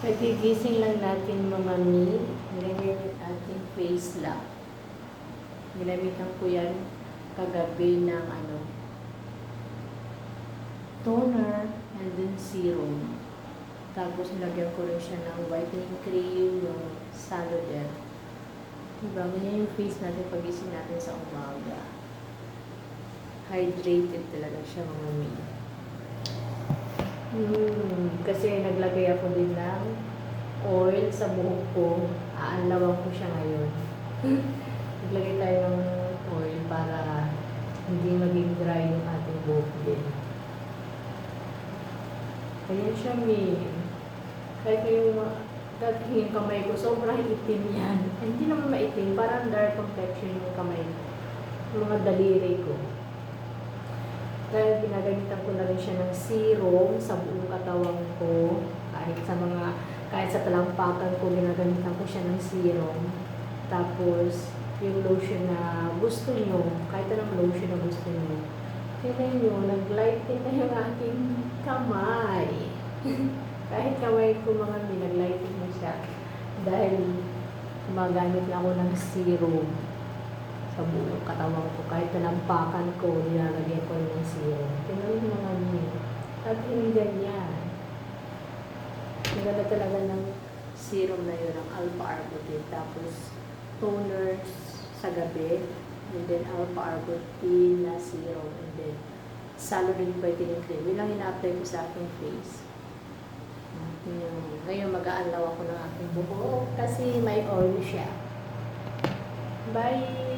Nagigising lang natin mga mi. Ginamit ating face lock. Ginamitan ko yan kagabi ng toner and then serum. Tapos nilagyan ko rin siya ng whitening cream, yung Saludel. Diba? Ganyan yung face natin pagising natin sa umaga. Hydrated talaga siya mga mi. Kasi naglagay ako din ng oil sa buhok ko. Aanlawan ko siya ngayon. Naglagay tayo ng oil para hindi maging dry yung ating buhok din. Kaya siya kahit yung kamay ko, sobrang itim yan. Hindi naman maitim, parang dark complexion yung kamay ko. Yung mga daliri ko. Dahil ginagamitan ko na rin siya ng serum sa buong katawan ko. Kahit sa talampakan ko, ginagamitan ko siya ng serum. Tapos, yung lotion na gusto nyo, kahit anong lotion na gusto nyo. Kaya nyo, nag-lighten na yung aking kamay. Kahit kamay ko mga nag-lighten na siya. Dahil gumagamit lang ako ng serum sa buong katawan ko. Kahit talampakan ko, nilalagyan ko rin ng serum. Tingnan yung mga nyo. At hindi ganyan. Naganda talaga ng serum na yun, ang alpha-arbutin. Tapos, toner sa gabi. And then, alpha-arbutin na serum. And then, Saludel whitening cream. Yun lang ina-apply ko sa aking face. Ngayon, mag-aalaw ako ng aking buhok kasi may oil siya. Bye!